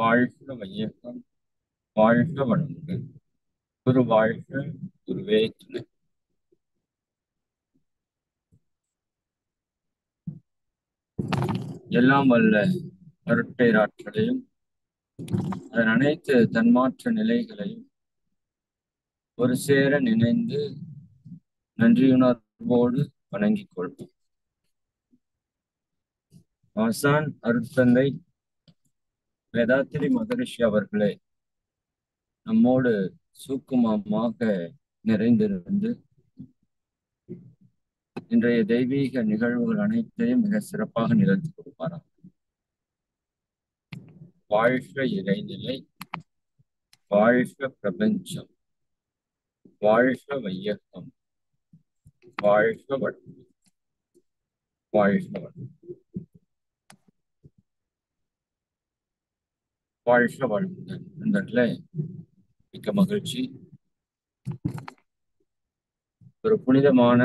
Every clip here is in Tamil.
வாழ்க வையகம், வாழ்க வளமுடன். குரு வாழ்க, குருவே துணை. எல்லாம் வல்ல அருட்பேராற்றலையும் அதன் அனைத்து தன்மாற்ற நிலைகளையும் ஒரு சேர நினைந்து நன்றியுணர்வோடு வணங்கிக் கொள்வோம். ஆசான் அருட்தந்தை வேதாத்திரி மகரிஷி அவர்களே நம்மோடு சூக்குமமாக நிறைந்திருந்து இன்றைய தெய்வீக நிகழ்வுகள் அனைத்தையும் மிக சிறப்பாக நிகழ்த்தி கொடுப்பாராம். வாழ்க இறைநிலை, வாழ்க பிரபஞ்சம், வாழ்க வையகம், வாழ்க வளம், வாழ்க வளம், வாழ்க வளமுடன். என்பதில் மிக்க மகிழ்ச்சி. ஒரு புனிதமான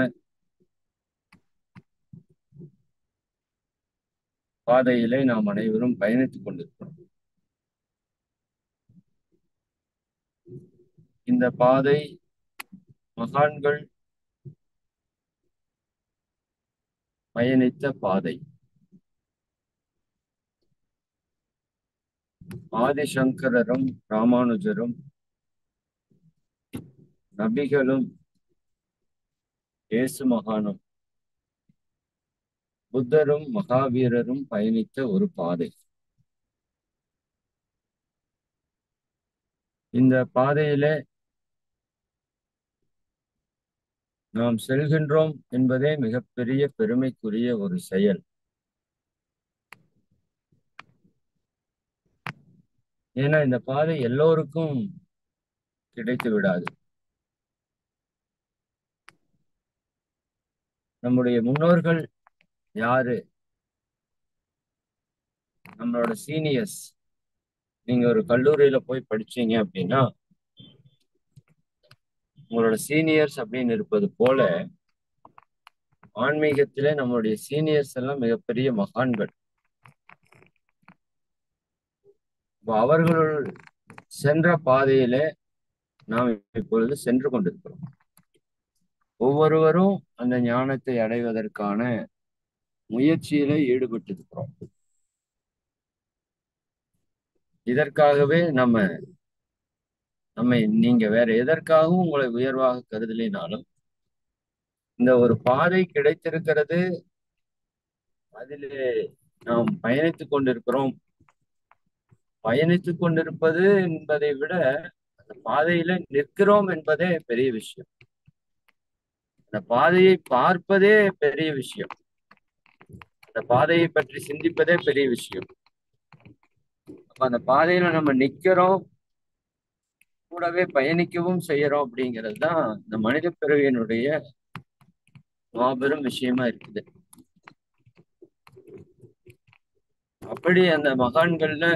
பாதையிலே நாம் அனைவரும் பயணித்துக் கொண்டிருக்கிறோம். இந்த பாதை மகான்கள் பயணித்த பாதை. ஆதிசங்கரரும் ராமானுஜரும் நபிகளும் இயேசு மகானும் புத்தரும் மகாவீரரும் பயணித்த ஒரு பாதை. இந்த பாதையிலே நாம் செல்கின்றோம் என்பதே மிகப்பெரிய பெருமைக்குரிய ஒரு செயல். ஏன்னா இந்த பாதை எல்லோருக்கும் கிடைத்து விடாது. நம்முடைய முன்னோர்கள் யாரு? நம்மளோட சீனியர்ஸ். நீங்க ஒரு கல்லூரியில போய் படிச்சீங்க அப்படின்னா உங்களோட சீனியர்ஸ் அப்படின்னு இருப்பது போல ஆன்மீகத்திலே நம்மளுடைய சீனியர்ஸ் எல்லாம் மிகப்பெரிய மகான்கள். அவர்கள் சென்ற பாதையிலே நாம் இப்பொழுது சென்று கொண்டிருக்கிறோம். ஒவ்வொருவரும் அந்த ஞானத்தை அடைவதற்கான முயற்சியில ஈடுபட்டிருக்கிறோம். இதற்காகவே நம்மை நீங்க வேற எதற்காகவும் உங்களை உயர்வாக கருதலினாலும் இந்த ஒரு பாதை கிடைத்திருக்கிறது, அதிலே நாம் பயணித்துக் கொண்டிருக்கிறோம். பயணித்துக் கொண்டிருப்பது என்பதை விட அந்த பாதையில நிற்கிறோம் என்பதே பெரிய விஷயம். அந்த பாதையை பார்ப்பதே பெரிய விஷயம். அந்த பாதையை பற்றி சிந்திப்பதே பெரிய விஷயம். அப்ப அந்த பாதையில நம்ம நிக்கிறோம், கூடவே பயணிக்கவும் செய்யறோம். அப்படிங்கிறது தான் இந்த மனித பிறவியினுடைய மாபெரும் விஷயமா இருக்குது. அப்படி அந்த மகான்கள்ல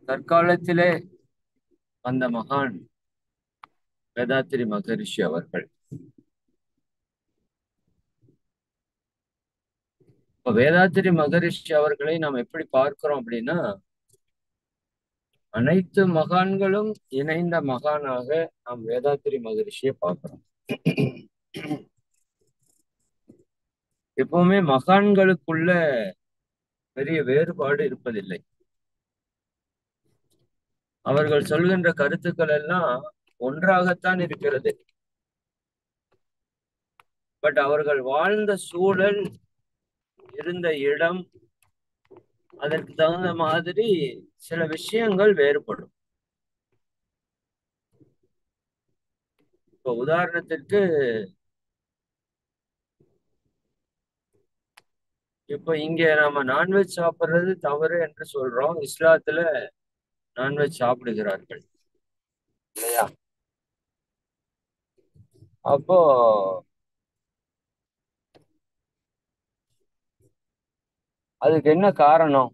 தற்காலத்திலே அந்த மகான் வேதாத்திரி மகரிஷி அவர்கள். இப்ப வேதாத்திரி மகரிஷி அவர்களை நாம் எப்படி பார்க்கிறோம் அப்படின்னா, அனைத்து மகான்களும் இணைந்த மகானாக நாம் வேதாத்திரி மகரிஷியை பார்க்கிறோம். எப்பவுமே மகான்களுக்குள்ள பெரிய வேறுபாடு இருப்பதில்லை. அவர்கள் சொல்கின்ற கருத்துக்கள் எல்லாம் ஒன்றாகத்தான் இருக்கிறது. பட் அவர்கள் வாழ்ந்த சூழல், இருந்த இடம், அதற்கு தகுந்த மாதிரி சில விஷயங்கள் வேறுபடும். இப்ப உதாரணத்திற்கு, இப்ப இங்க நம்ம நான்வெஜ் சாப்பிடுறது தவறு என்று சொல்றோம். இஸ்லாத்துல நான்வெஜ் சாப்பிடுகிறார்கள் இல்லையா? அப்போ அதுக்கு என்ன காரணம்?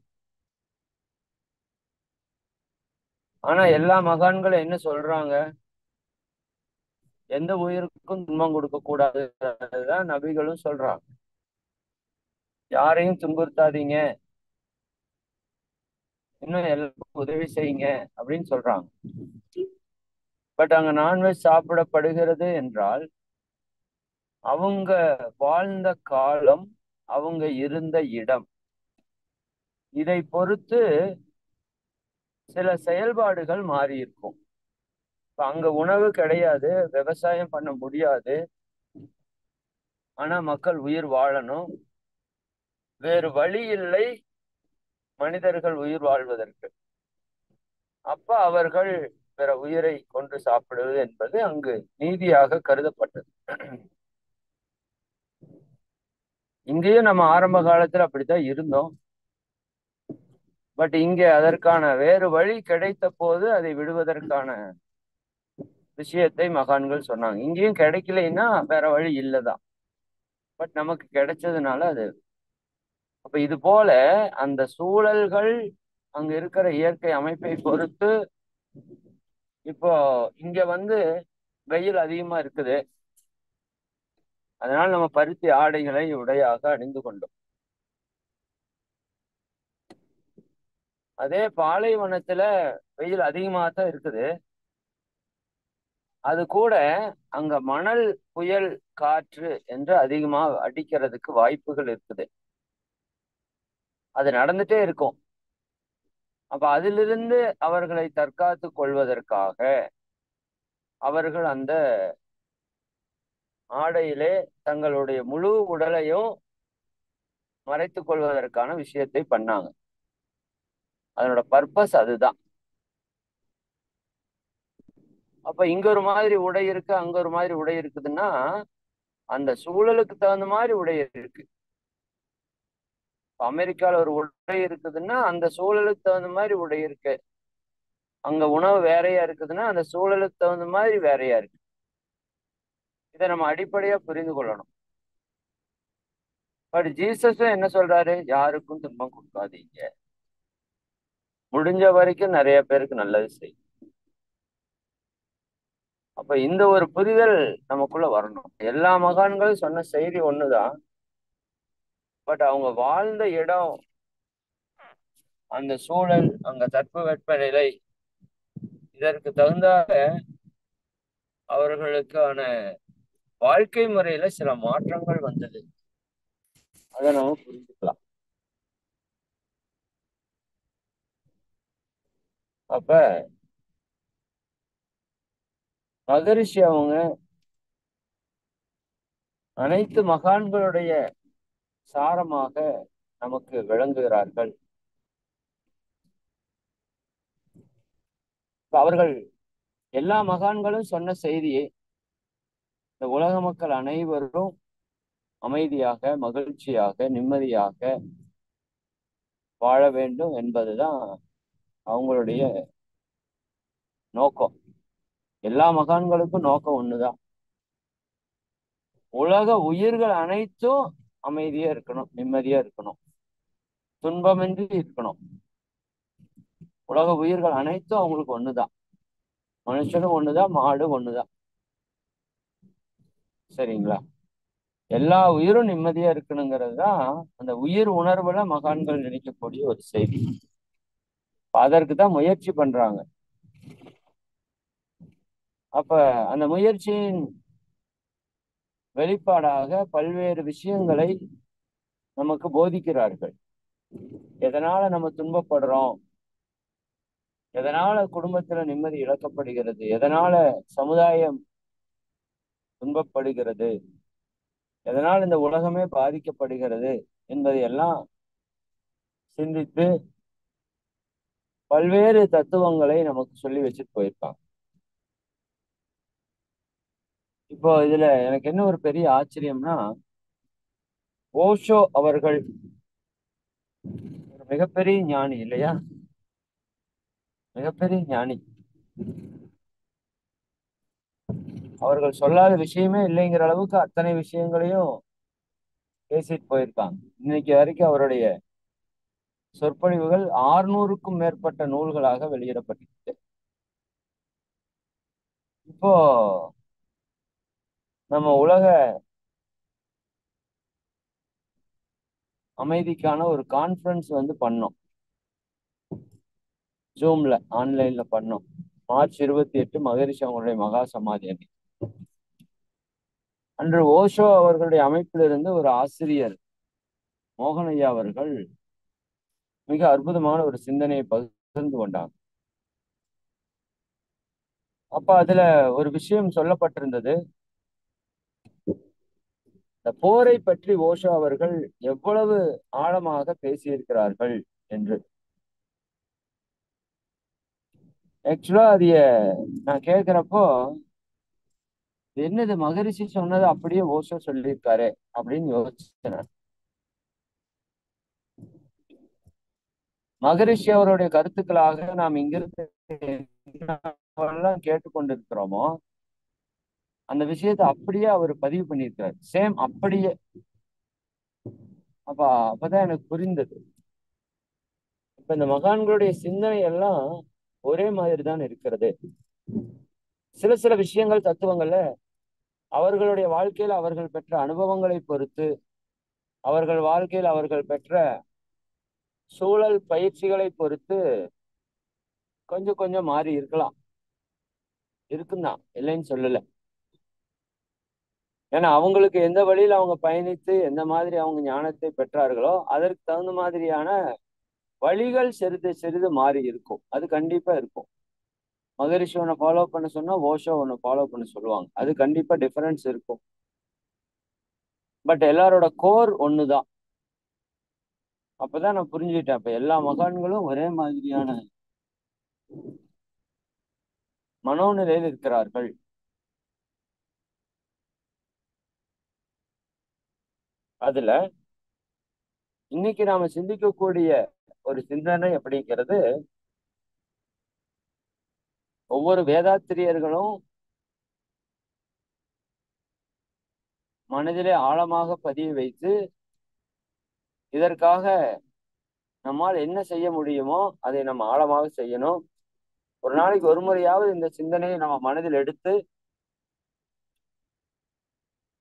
ஆனா எல்லா மகான்களும் என்ன சொல்றாங்க? எந்த உயிருக்கும் துன்பம் கொடுக்க கூடாதுதான் நபிகளும் சொல்றாங்க. யாரையும் துன்புறுத்தாதீங்க, இன்னும் எல்லாருக்கும் உதவி செய்யுங்க அப்படின்னு சொல்றாங்க. பட் அங்க நான்வெஜ் சாப்பிடப்படுகிறது என்றால் அவங்க வாழ்ந்த காலம், அவங்க இருந்த இடம், இதை பொறுத்து சில செயல்பாடுகள் மாறி இருக்கும். இப்ப அங்க உணவு கிடையாது, விவசாயம் பண்ண முடியாது, ஆனா மக்கள் உயிர் வாழணும். வேறு வழி இல்லை மனிதர்கள் உயிர் வாழ்வதற்கு. அப்ப அவர்கள் பிற உயிரை கொன்று சாப்பிடுவது என்பது அங்கு நீதியாக கருதப்பட்டது. இங்கேயும் நம்ம ஆரம்ப காலத்துல அப்படித்தான் இருந்தோம். பட் இங்க அதற்கான வேறு வழி கிடைத்த போது அதை விடுவதற்கான விஷயத்தை மகான்கள் சொன்னாங்க. இங்கேயும் கிடைக்கலைன்னா வேற வழி இல்லைதான். பட் நமக்கு கிடைச்சதுனால அது. அப்ப இது போல அந்த சூழல்கள், அங்க இருக்கிற இயற்கை அமைப்பை பொறுத்து, இப்போ இங்க வெயில் அதிகமா இருக்குது, அதனால நம்ம பருத்தி ஆடைகளை உடையாக அணிந்து கொண்டோம். அதே பாலைவனத்துல வெயில் அதிகமாக தான் இருக்குது, அது கூட அங்க மணல் புயல் காற்று என்று அதிகமா அடிக்கிறதுக்கு வாய்ப்புகள் இருக்குது. அது நடந்துட்டே இருக்கும். அப்ப அதிலிருந்து அவர்களை தற்காத்து கொள்வதற்காக அவர்கள் அந்த ஆடையிலே தங்களுடைய முழு உடலையும் மறைத்துக் கொள்வதற்கான விஷயத்தை பண்ணாங்க. அதனோட பர்பஸ் அதுதான். அப்ப இங்க ஒரு மாதிரி உடை இருக்கு, அங்க ஒரு மாதிரி உடை இருக்குதுன்னா அந்த சூழலுக்கு தகுந்த மாதிரி உடை இருக்கு. அமெரிக்கால ஒரு உடை இருக்குதுன்னா அந்த சூழலுக்கு தகுந்த மாதிரி உடை இருக்கு. அங்க உணவு வேறையா இருக்குதுன்னா அந்த சூழலுக்கு தகுந்த மாதிரி வேறையா இருக்கு. இதை நம்ம அடிப்படையா புரிந்து கொள்ளணும். பட் ஜீசஸும் என்ன சொல்றாரு? யாருக்கும் துன்பம் கொடுக்காதீங்க, முடிஞ்ச வரைக்கும் நிறைய பேருக்கு நல்லது செய்யும். அப்ப இந்த ஒரு புரிதல் நமக்குள்ள வரணும். எல்லா மகான்களும் சொன்ன செய்தி ஒண்ணுதான். பட் அவங்க வாழ்ந்த இடம், அந்த சூழல், அங்க தட்பவெப்பநிலை, இதற்கு தகுந்தாக அவர்களுக்கான வாழ்க்கை முறையில சில மாற்றங்கள் வந்தது. அதை நம்ம புரிஞ்சுக்கலாம். அப்ப மகரிஷி அவங்க அனைத்து மகான்களுடைய சாரமாக நமக்கு விளங்குகிறார்கள். அவர்கள் எல்லா மகான்களும் சொன்ன செய்தியை இந்த உலக மக்கள் அனைவரும் அமைதியாக, மகிழ்ச்சியாக, நிம்மதியாக வாழ வேண்டும் என்பதுதான் அவங்களுடைய நோக்கம். எல்லா மகான்களுக்கும் நோக்கம் ஒண்ணுதான். உலக உயிர்கள் அனைத்தும் அமைதியா இருக்கணும், நிம்மதியா இருக்கணும், துன்பமின்றி இருக்கணும். உலக உயிர்கள் அனைத்தும் அவங்களுக்கு ஒண்ணுதான். மனுஷனும் ஒண்ணுதான், மாடும் ஒண்ணுதான். சரிங்களா? எல்லா உயிரும் நிம்மதியா இருக்கணுங்கிறது தான் அந்த உயிர் உணர்வுல மகான்கள் நினைக்கக்கூடிய ஒரு செய்தி. அதற்கு தான் முயற்சி பண்றாங்க. அப்ப அந்த முயற்சியின் வெளிப்பாடாக பல்வேறு விஷயங்களை நமக்கு போதிக்கிறார்கள். எதனால நம்ம துன்பப்படுறோம், எதனால குடும்பத்துல நிம்மதி இழக்கப்படுகிறது, எதனால சமுதாயம் துன்பப்படுகிறது, எதனால் இந்த உலகமே பாதிக்கப்படுகிறது என்பதை எல்லாம் சிந்தித்து பல்வேறு தத்துவங்களை நமக்கு சொல்லி வச்சுட்டு போயிருக்காங்க. இப்போ இதுல எனக்கு என்ன ஒரு பெரிய ஆச்சரியம்னா, ஓஷோ அவர்கள் ஒரு மிகப்பெரிய ஞானி இல்லையா? மிகப்பெரிய ஞானி. அவர்கள் சொல்லாத விஷயமே இல்லைங்கிற அளவுக்கு அத்தனை விஷயங்களையும் பேசிட்டு போயிருக்காங்க. இன்னைக்கு வரைக்கும் அவருடைய சொற்பொழிவுகள் 600க்கும் மேற்பட்ட நூல்களாக வெளியிடப்பட்டிருக்கு. இப்போ நம்ம உலக அமைதிக்கான ஒரு கான்ஃபரன்ஸ் பண்ணோம். ஜூம்ல ஆன்லைன்ல பண்ணோம். மார்ச் 28 மகரிஷி அவங்களுடைய மகா சமாதி அன்னைக்கு. அன்று ஓஷோ அவர்களுடைய அமைப்பிலிருந்து ஒரு ஆசிரியர் மோகனையா அவர்கள் மிக அற்புதமான ஒரு சிந்தனையை பகிர்ந்து கொண்டாங்க. அப்ப அதுல ஒரு விஷயம் சொல்லப்பட்டிருந்தது. இந்த போரை பற்றி ஓஷோ அவர்கள் எவ்வளவு ஆழமாக பேசியிருக்கிறார்கள் என்று. ஆக்சுவலா அதைய நான் கேட்கிறப்போ, என்னது மகரிஷி சொன்னது அப்படியே ஓஷோ சொல்லியிருக்காரு அப்படின்னு யோசிச்சேன் நான். மகரிஷி அவருடைய கருத்துக்களாக நாம் இங்கிருந்து என்னவெல்லாம் கேட்டுக்கொண்டிருக்கிறோமோ அந்த விஷயத்தை அப்படியே அவர் பதிவு பண்ணியிருக்காரு. சேம் அப்படியே. அப்பதான் எனக்கு புரிந்தது. இப்ப இந்த மகான்களுடைய சிந்தனை எல்லாம் ஒரே மாதிரி தான் இருக்கிறது. சில சில விஷயங்கள் தத்துவங்கள்ல அவர்களுடைய வாழ்க்கையில் அவர்கள் பெற்ற அனுபவங்களை பொறுத்து, அவர்கள் வாழ்க்கையில் அவர்கள் பெற்ற சூழல் பயிற்சிகளை பொறுத்து கொஞ்சம் கொஞ்சம் மாறி இருக்கலாம். இருக்குந்தான், இல்லைன்னு சொல்லல. ஏன்னா அவங்களுக்கு எந்த வழியில அவங்க பயணித்து எந்த மாதிரி அவங்க ஞானத்தை பெற்றார்களோ அதற்கு தகுந்த மாதிரியான வழிகள் சிறிது சிறிது மாறி இருக்கும். அது கண்டிப்பா இருக்கும். மகரிஷி ஒண்ணு ஃபாலோ பண்ண சொன்னா ஓஷோ ஒண்ணு ஃபாலோ பண்ண சொல்லுவாங்க. அது கண்டிப்பா டிஃபரன்ஸ் இருக்கும். பட் எல்லாரோட கோர் ஒண்ணுதான். அப்பதான் நான் புரிஞ்சுக்கிட்டேன். அப்ப எல்லா மகான்களும் ஒரே மாதிரியான மனோநிலையில் இருக்கிறார்கள். அதுல இன்னைக்கு நாம சிந்திக்கக்கூடிய ஒரு சிந்தனை அப்படிங்கிறது, ஒவ்வொரு வேதாத்திரியர்களும் மனதிலே ஆழமாக பதிய வைத்து இதற்காக நம்மால் என்ன செய்ய முடியுமோ அதை நம்ம ஆழமாக செய்யணும். ஒரு நாளைக்கு ஒரு முறையாவது இந்த சிந்தனையை நம்ம மனதில் எடுத்து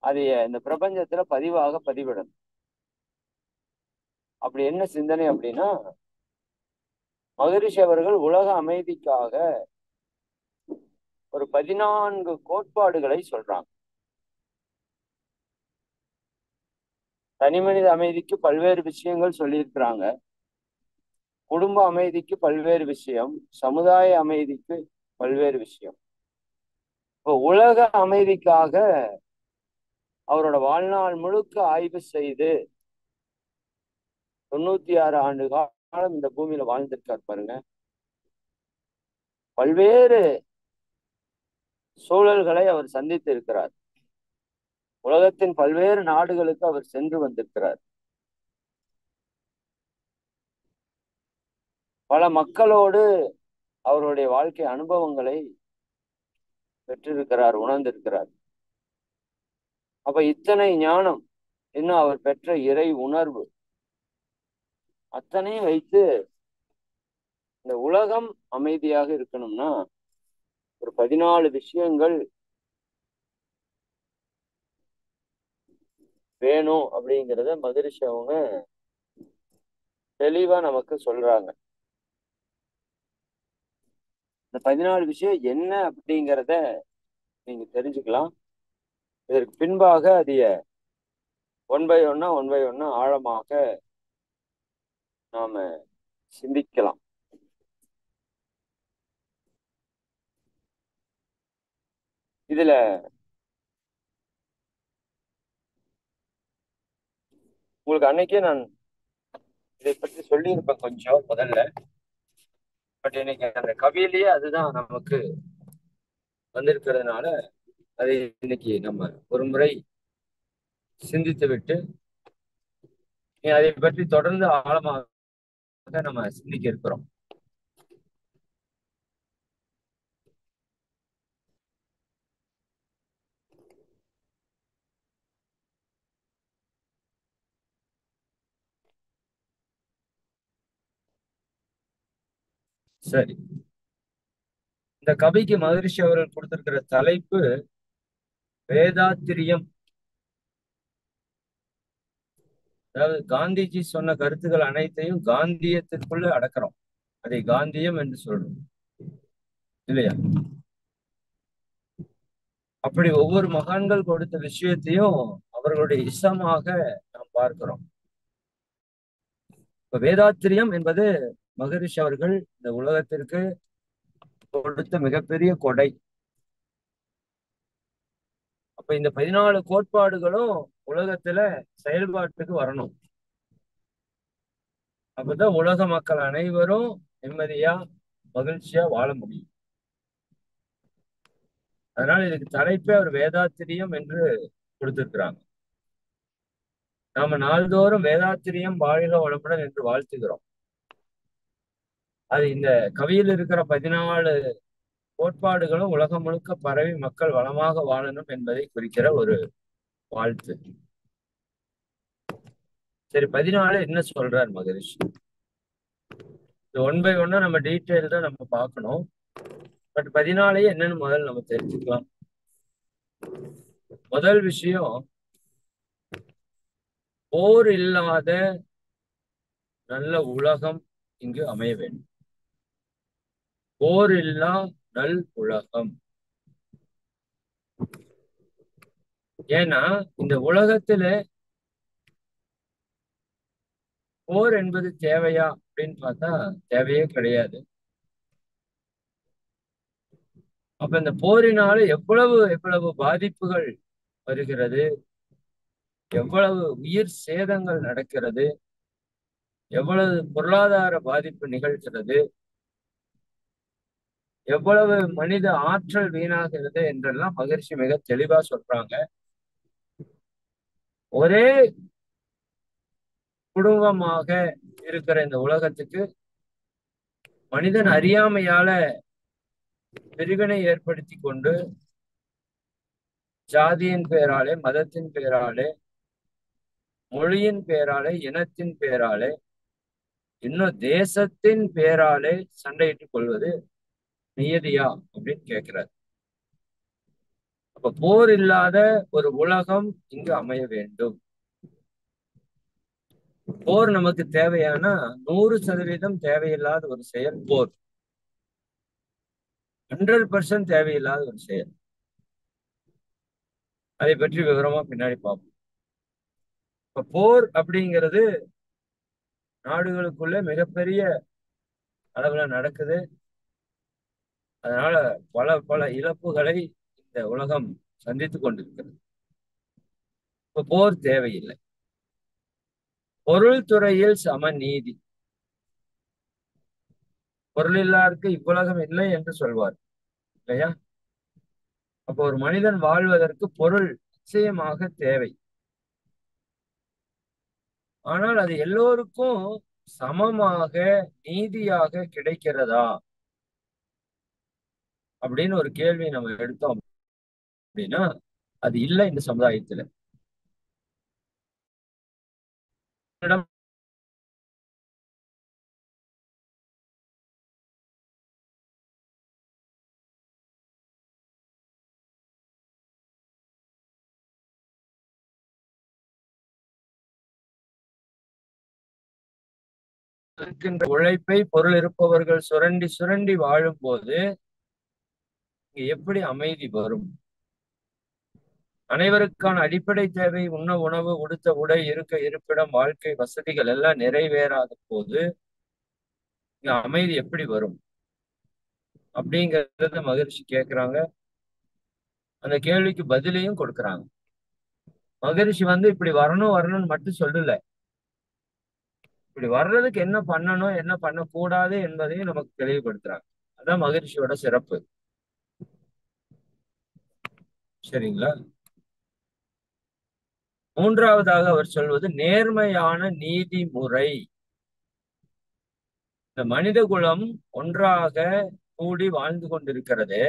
அதைய இந்த பிரபஞ்சத்துல பதிவிடணும். அப்படி என்ன சிந்தனை அப்படின்னா, மகரிஷி அவர்கள் உலக அமைதிக்காக ஒரு 14 கோட்பாடுகளை சொல்றாங்க. தனிமனித அமைதிக்கு பல்வேறு விஷயங்கள் சொல்லியிருக்கிறாங்க. குடும்ப அமைதிக்கு பல்வேறு விஷயம், சமுதாய அமைதிக்கு பல்வேறு விஷயம். இப்போ உலக அமைதிக்காக அவரோட வாழ்நாள் முழுக்க ஆய்வு செய்து 96 ஆண்டு காலம் இந்த பூமியில வாழ்ந்திருக்கார் பாருங்க. பல்வேறு சூழல்களை அவர் சந்தித்து இருக்கிறார். உலகத்தின் பல்வேறு நாடுகளுக்கு அவர் சென்று வந்திருக்கிறார். பல மக்களோடு அவருடைய வாழ்க்கை அனுபவங்களை பெற்றிருக்கிறார், உணர்ந்திருக்கிறார். அப்ப இத்தனை ஞானம், இன்னும் அவர் பெற்ற இறை உணர்வு அத்தனையும் வைத்து இந்த உலகம் அமைதியாக இருக்கணும்னா ஒரு 14 விஷயங்கள் வேணும் அப்படிங்கிறத மகரிஷி அவங்க தெளிவா நமக்கு சொல்றாங்க. இந்த 14 விஷயம் என்ன அப்படிங்கிறத நீங்க தெரிஞ்சுக்கலாம். இதற்கு பின்பாக அதைய ஒன் பை ஒன்னா ஆழமாக நாம சிந்திக்கலாம். இதுல உங்களுக்கு அன்னைக்கே நான் இதை பற்றி சொல்லியிருப்பேன் கொஞ்சம் முதல்ல. பட் இன்னைக்கு அந்த கவியிலேயே அதுதான் நமக்கு வந்திருக்கிறதுனால அதை இன்னைக்கு நம்ம ஒரு முறை சிந்தித்து விட்டு அதை பற்றி தொடர்ந்து ஆழமாக நம்ம சிந்திக்க இருக்கிறோம். சரி, இந்த கவிக்கு மகரிஷி அவர்கள் கொடுத்திருக்கிற தலைப்பு வேதாத்திரியம். அதாவது காந்திஜி சொன்ன கருத்துக்கள் அனைத்தையும் காந்தியத்திற்குள்ள அடக்கிறோம். அதை காந்தியம் என்று சொல்றோம் இல்லையா? அப்படி ஒவ்வொரு மகான்கள் கொடுத்த விஷயத்தையும் அவர்களுடைய இசமாக நாம் பார்க்கிறோம். இப்ப வேதாத்திரியம் என்பது மகரிஷி அவர்கள் இந்த உலகத்திற்கு கொடுத்த மிகப்பெரிய கொடை. அப்ப இந்த 14 கோட்பாடுகளும் உலகத்துல செயல்பாட்டுக்கு வரணும். அப்பதான் உலக மக்கள் அனைவரும் நிம்மதியா மகிழ்ச்சியா வாழ முடியும். அதனால இதுக்கு தலைப்பே அவர் வேதாத்திரியம் என்று கொடுத்திருக்கிறாங்க. நாம நாள்தோறும் வேதாத்திரியம் வாழ்க வளமுடன் என்று வாழ்த்துகிறோம். அது இந்த கவியில் இருக்கிற 14 கோட்பாடுகளும் உலகம் முழுக்க பரவி மக்கள் வளமாக வாழணும் என்பதை குறிக்கிற ஒரு வாழ்த்து. சரி, 14 என்ன சொல்றார் மகரிஷி? இது ஒன் பை ஒன்னா நம்ம டீட்டெயில் தான் நம்ம பார்க்கணும். பட் 14 என்னன்னு முதல்ல நம்ம தெரிஞ்சுக்கலாம். முதல் விஷயம், போர் இல்லாத நல்ல உலகம் இங்கு அமைய வேண்டும். போர் இல்லா நல் உலகம். ஏன்னா இந்த உலகத்துல போர் என்பது தேவையா அப்படின்னு பார்த்தா தேவையே கிடையாது. அப்ப இந்த போரினால எவ்வளவு எவ்வளவு பாதிப்புகள் வருகிறது, எவ்வளவு உயிர் சேதங்கள் நடக்கிறது, எவ்வளவு பொருளாதார பாதிப்பு நிகழ்கிறது, எவ்வளவு மனித ஆற்றல் வீணாகிறது என்றெல்லாம் மகரிஷி மிக தெளிவா சொல்றாங்க. ஒரே குடும்பமாக இருக்கிற இந்த உலகத்துக்கு மனிதன் அறியாமையால பிரிவினை ஏற்படுத்தி கொண்டு ஜாதியின் பெயராலே, மதத்தின் பெயராலே, மொழியின் பெயராலே, இனத்தின் பெயராலே, இன்னும் தேசத்தின் பெயராலே சண்டையிட்டுக் கொள்வது நியதியா அப்படின்னு கேட்கிறார். அப்ப போர் இல்லாத ஒரு உலகம் இங்கு அமைய வேண்டும். போர் நமக்கு தேவையானா 100% தேவையில்லாத ஒரு செயல் போர். 100% தேவையில்லாத ஒரு செயல். அதை பற்றி விவரமா பின்னாடி பார்ப்போம். இப்ப போர் அப்படிங்கிறது நாடுகளுக்குள்ள மிகப்பெரிய அளவுல நடக்குது. அதனால பல பல இழப்புகளை இந்த உலகம் சந்தித்துக் கொண்டிருக்கிறது. இப்ப போர் தேவையில்லை. பொருள் துறையில் சமநீதி. பொருள் இல்லாருக்கு இவ்வுலகம் இல்லை என்று சொல்வார் இல்லையா? அப்ப ஒரு மனிதன் வாழ்வதற்கு பொருள் நிச்சயமாக தேவை. ஆனால் அது எல்லோருக்கும் சமமாக நீதியாக கிடைக்கிறதா அப்படின்னு ஒரு கேள்வி நம்ம எடுத்தோம் அப்படின்னா அது இல்லை இந்த சமுதாயத்துல. இருக்கின்ற உழைப்பை பொருள் இருப்பவர்கள் சுரண்டி சுரண்டி வாழும் போது எப்படி அமைதி வரும்? அனைவருக்கான அடிப்படை தேவை உண்ண உணவு, உடுத்த உடை, இருக்க இருப்பிடம், வாழ்க்கை வசதிகள் எல்லாம் நிறைவேறாத போது இங்க அமைதி எப்படி வரும் அப்படிங்கறத மகரிஷி கேட்கிறாங்க. அந்த கேள்விக்கு பதிலையும் கொடுக்குறாங்க. மகரிஷி இப்படி வரணும் வரணும்னு மட்டும் சொல்லல, இப்படி வர்றதுக்கு என்ன பண்ணணும் என்ன பண்ணக்கூடாது என்பதையும் நமக்கு தெளிவுபடுத்துறாங்க. அதான் மகரிஷியோட சிறப்பு. சரிங்களா? மூன்றாவதாக அவர் சொல்வது நேர்மையான நீதிமுறை. இந்த மனித குலம் ஒன்றாக கூடி வாழ்ந்து கொண்டிருக்கிறது.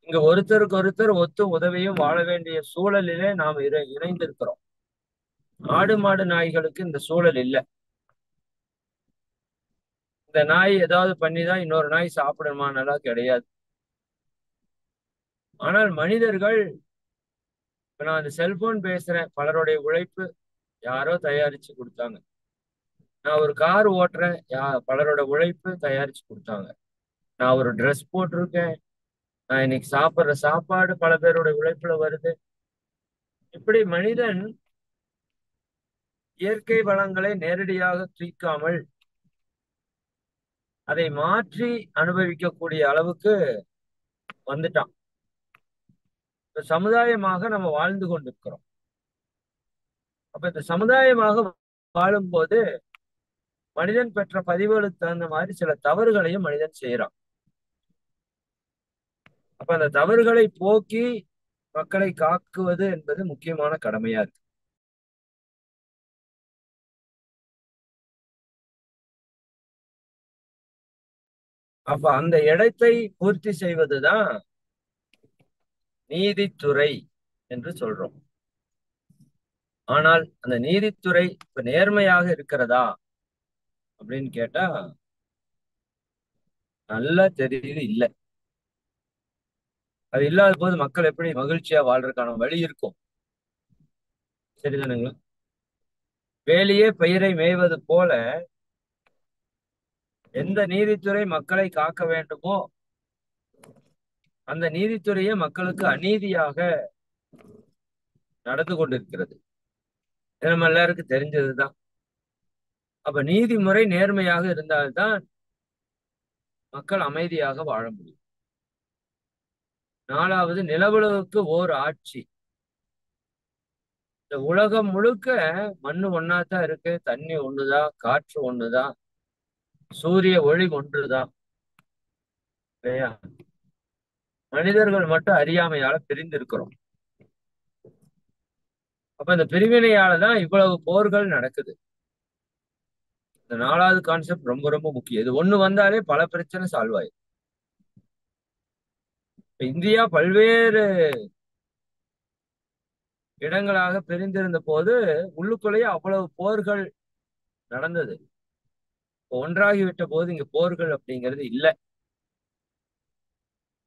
இங்க ஒருத்தருக்கு ஒருத்தர் ஒத்து உதவியும் வாழ வேண்டிய சூழலிலே நாம் இணைந்திருக்கிறோம். ஆடு மாடு நாய்களுக்கு இந்த சூழல் இல்லை. இந்த நாய் ஏதாவது பண்ணிதான் இன்னொரு நாய் சாப்பிடுமானலாம் கிடையாது. ஆனால் மனிதர்கள், இப்ப நான் அந்த செல்போன் பேசுறேன், பலருடைய உழைப்பு, யாரோ தயாரிச்சு கொடுத்தாங்க. நான் ஒரு கார் ஓட்டுறேன், பலரோட உழைப்பு தயாரிச்சு கொடுத்தாங்க. நான் ஒரு ட்ரெஸ் போட்டிருக்கேன், நான் இன்னைக்கு சாப்பிடுற சாப்பாடு பல பேரோட உழைப்புல வருது. இப்படி மனிதன் இயற்கை வளங்களை நேரடியாக தூக்காமல் அதை மாற்றி அனுபவிக்கக்கூடிய அளவுக்கு வந்துட்டான். இந்த சமுதாயமாக நம்ம வாழ்ந்து கொண்டிருக்கிறோம். அப்ப இந்த சமுதாயமாக வாழும்போது மனிதன் பெற்ற பதிவுகளுக்கு தகுந்த மாதிரி சில தவறுகளையும் மனிதன் செய்யறான். அப்ப அந்த தவறுகளை போக்கி மக்களை காக்குவது என்பது முக்கியமான கடமையா இருக்கு. அப்ப அந்த இடத்தை பூர்த்தி செய்வதுதான் நீதித்துறை என்று சொல்றோம். ஆனால் அந்த நீதித்துறை இப்ப நேர்மையாக இருக்கிறதா அப்படின்னு கேட்டா நல்லா தெரியுது இல்ல. அது இல்லாத போது மக்கள் எப்படி மகிழ்ச்சியா வாழ்றதுக்கான வழி இருக்கும்? சரிதானுங்களா? வேலியே பயிரை மேய்வது போல எந்த நீதித்துறை மக்களை காக்க வேண்டுமோ அந்த நீதித்துறையே மக்களுக்கு அநீதியாக நடந்து கொண்டிருக்கிறது. இது நம்ம எல்லாருக்கும் தெரிஞ்சதுதான். அப்ப நீதிமுறை நேர்மையாக இருந்தால்தான் மக்கள் அமைதியாக வாழ முடியும். 4வது, நிலவுலகுக்கு ஓர் ஆட்சி. இந்த உலகம் முழுக்க மண்ணு ஒன்னாதான் இருக்கு, தண்ணி ஒண்ணுதான், காற்று ஒண்ணுதான், சூரிய ஒளி ஒன்றுதான், இல்லையா? மனிதர்கள் மட்டும் அறியாமையால பிரிந்து இருக்கிறோம். அப்ப இந்த பிரிவினையாலதான் இவ்வளவு போர்கள் நடக்குது. இந்த 4வது கான்செப்ட் ரொம்ப ரொம்ப முக்கியம். இது ஒண்ணு வந்தாலே பல பிரச்சனை சால்வ் ஆயிடும். இந்தியா பல்வேறு இடங்களாக பிரிந்திருந்த போது உள்ளுக்குள்ளேயே அவ்வளவு போர்கள் நடந்தது. ஒன்றாகிவிட்ட போது இங்க போர்கள் அப்படிங்கிறது இல்ல.